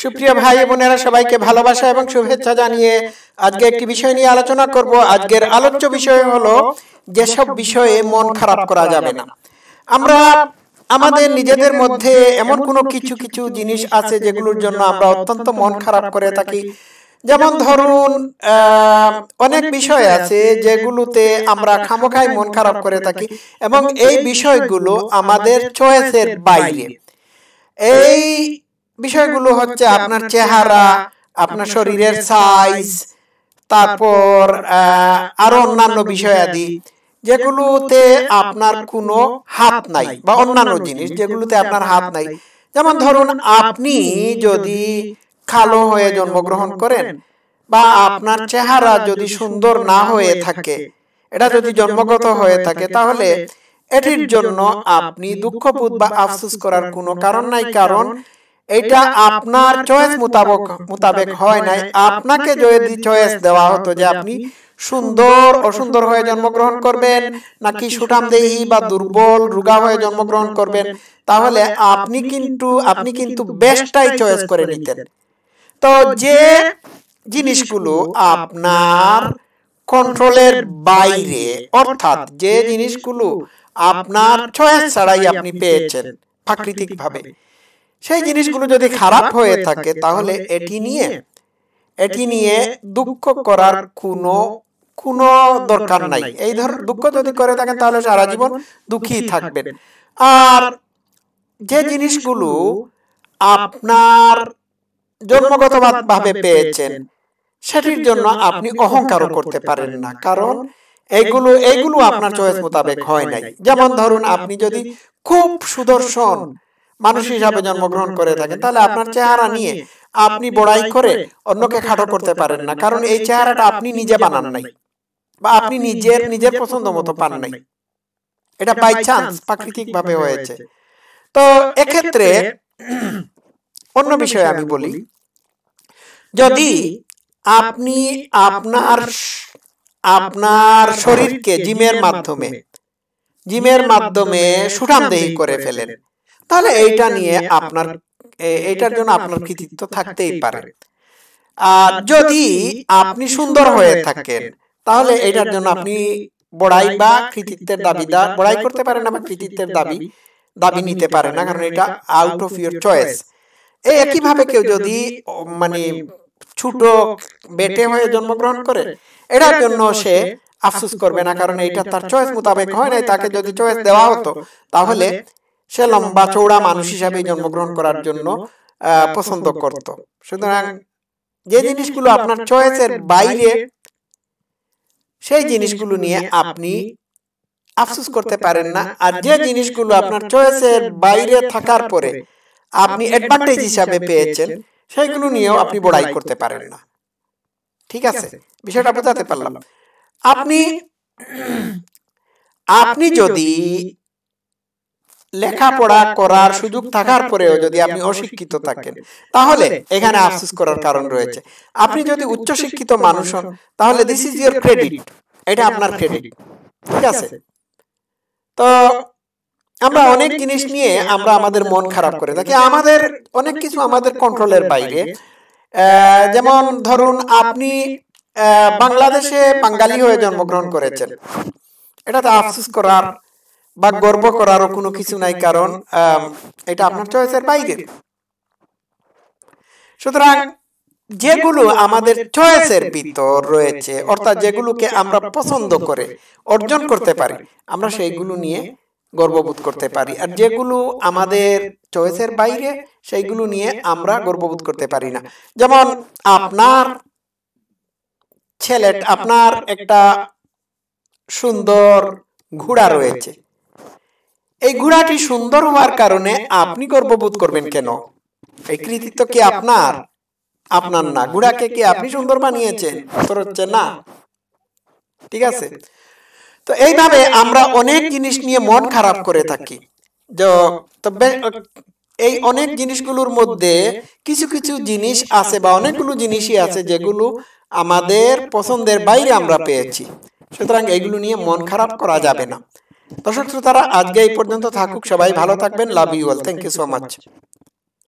সুপ্রিয় ভাই বোনেরা, সবাইকে ভালোবাসা এবং শুভেচ্ছা জানিয়ে আজকে একটি বিষয় নিয়ে আলোচনা করব। আজকের আলোচ্য বিষয় হলো যেসব বিষয়ে মন খারাপ করা যাবে না। আমরা আমাদের নিজেদের মধ্যে এমন কোনো কিছু কিছু জিনিস আছে যেগুলোর জন্য আমরা অত্যন্ত মন খারাপ করে থাকি। যেমন ধরুন অনেক বিষয় আছে যেগুলোতে আমরা খামোখাই মন খারাপ করে থাকি এবং এই বিষয়গুলো আমাদের চয়েসের বাইরে। এই বিষয়গুলো হচ্ছে আপনার চেহারা, আপনার শরীরের সাইজ, তারপর আরো অন্যান্য বিষয়াদি যেগুলোতে আপনার কোনো হাত নাই, বা অন্যান্য জিনিস যেগুলোতে আপনার হাত নাই। যেমন ধরুন আপনি যদি কালো হয়ে জন্মগ্রহণ করেন বা আপনার চেহারা যদি সুন্দর না হয়ে থাকে, এটা যদি জন্মগত হয়ে থাকে, তাহলে এটির জন্য আপনি দুঃখবোধ বা আফসোস করার কোনো কারণ নাই। কারণ এটা আপনার চয়েস মোতাবেক হয় নাই। আপনাকে যদি চয়েস দেওয়া হতো যে আপনি সুন্দর অসুন্দর হয়ে জন্মগ্রহণ করবেন, নাকি সুঠামদেহী বা দুর্বল রোগা হয়ে জন্মগ্রহণ করবেন, তাহলে আপনি কিন্তু বেস্টটাই চয়েস করে নিতেন। তো যে জিনিসগুলো আপনার কন্ট্রোলের বাইরে, অর্থাৎ যে জিনিসগুলো আপনার চয়েস ছাড়াই আপনি পেয়েছেন প্রাকৃতিকভাবে, সেই জিনিসগুলো যদি খারাপ হয়ে থাকে, তাহলে এটি নিয়ে দুঃখ করার কোনো দরকার নাই। এই ধরনের দুঃখ যদি করে থাকেন তাহলে সারা জীবন দুঃখী থাকবেন। আর যে জিনিসগুলো আপনার জন্মগতভাবে পেয়েছেন, সেটির জন্য আপনি অহংকারও করতে পারেন না, কারণ এইগুলো আপনার চয়েস মোতাবেক হয় নাই। যেমন ধরুন আপনি যদি খুব সুদর্শন মানুষ হিসাবে জন্মগ্রহণ করে থাকেন, তাহলে আপনার চেহারা নিয়ে আপনি বড়াই করে অন্যকে খাটো করতে পারেন না, কারণ এই চেহারাটা আপনি নিজে বানান নাই, বা আপনি নিজের পছন্দ মতো পান নাই। এটা বাই চান্স প্রাকৃতিক ভাবে হয়েছে। তো এক্ষেত্রে অন্য বিষয়ে আমি বলি, যদি আপনি আপনার শরীরকে জিমের মাধ্যমে সুঠামদেহী করে ফেলেন, তাহলে এইটার জন্য আপনার কৃতিত্ব থাকতেই পারে। আর যদি আপনি সুন্দর হয়ে থাকেন, তাহলে এটার জন্য আপনি বড়াই বা কৃতিত্বের বড়াই করতে পারেন না, বা কৃতিত্বের দাবি নিতে পারেন না, কারণ এটা আউট অফ ইউর চয়েস। এই একইভাবে কেউ যদি ছোট বেটে হয়ে জন্মগ্রহণ করে, এটার জন্য সে আফসোস করবে না, কারণ এটা তার চয়েস মোতাবেক হয় নাই। তাকে যদি চয়েস দেওয়া হতো, তাহলে সে লম্বা চৌড়া মানুষ হিসাবে জন্মগ্রহণ করার জন্য পছন্দ করত। সুতরাং যে জিনিসগুলো আপনার চয়েসের বাইরে, সেই জিনিসগুলো নিয়ে আপনি আফসোস করতে পারেন না। আর যে জিনিসগুলো আপনার চয়েসের বাইরে থাকার পরে আপনি অ্যাডভান্টেজ হিসাবে পেয়েছেন, সেইগুলো নিয়েও আপনি বড়াই করতে পারেন না। ঠিক আছে, বিষয়টা বোঝাতে পারলাম? আপনি যদি লেখাপড়া করার সুযোগ থাকার পরেও যদি আপনি অশিক্ষিত থাকেন, তাহলে এখানে আফসোস করার কারণ রয়েছে। আপনি যদি উচ্চশিক্ষিত মানুষ হন, তাহলে দিস ইজ ইউর ক্রেডিট, এটা আপনার ক্রেডিট। ঠিক আছে? তো আমরা অনেক জিনিস নিয়ে আমরা আমাদের মন খারাপ করে থাকি। আমাদের অনেক কিছু আমাদের কন্ট্রোলের বাইরে। যেমন ধরুন আপনি বাংলাদেশে বাঙালি হয়ে জন্মগ্রহণ করেছেন, এটাতে আফসোস করার বা গর্ব করারও কোনো কিছু নাই, কারণ এটা আপনার চয়েসের বাইরে। সুতরাং যেগুলো আমাদের চয়েসের ভিতর রয়েছে, অর্থাৎ যেগুলোকে আমরা পছন্দ করে অর্জন করতে পারি, আমরা সেইগুলো নিয়ে গর্ববোধ করতে পারি। আর যেগুলো আমাদের চয়েসের বাইরে, সেইগুলো নিয়ে আমরা গর্ববোধ করতে পারি না। যেমন আপনার একটা সুন্দর ঘোড়া রয়েছে, এই ঘোড়াটি সুন্দর হওয়ার কারণে আপনি গর্ববোধ করবেন কেন? এই কৃতিত্ব কি আপনার না? ঘোড়াকে কি আপনি সুন্দর বানিয়েছেন? উত্তর হচ্ছে না। ঠিক আছে? তো এইভাবে আমরা অনেক জিনিস নিয়ে মন খারাপ করে থাকি। তবে এই অনেক জিনিসগুলোর মধ্যে কিছু কিছু জিনিস আছে, বা অনেকগুলো জিনিসই আছে যেগুলো আমাদের পছন্দের বাইরে আমরা পেয়েছি। সুতরাং এইগুলো নিয়ে মন খারাপ করা যাবে না। দর্শক শ্রোতারা, আজকে এই পর্যন্ত থাকুক। সবাই ভালো থাকবেন। Love you all. Thank you so much.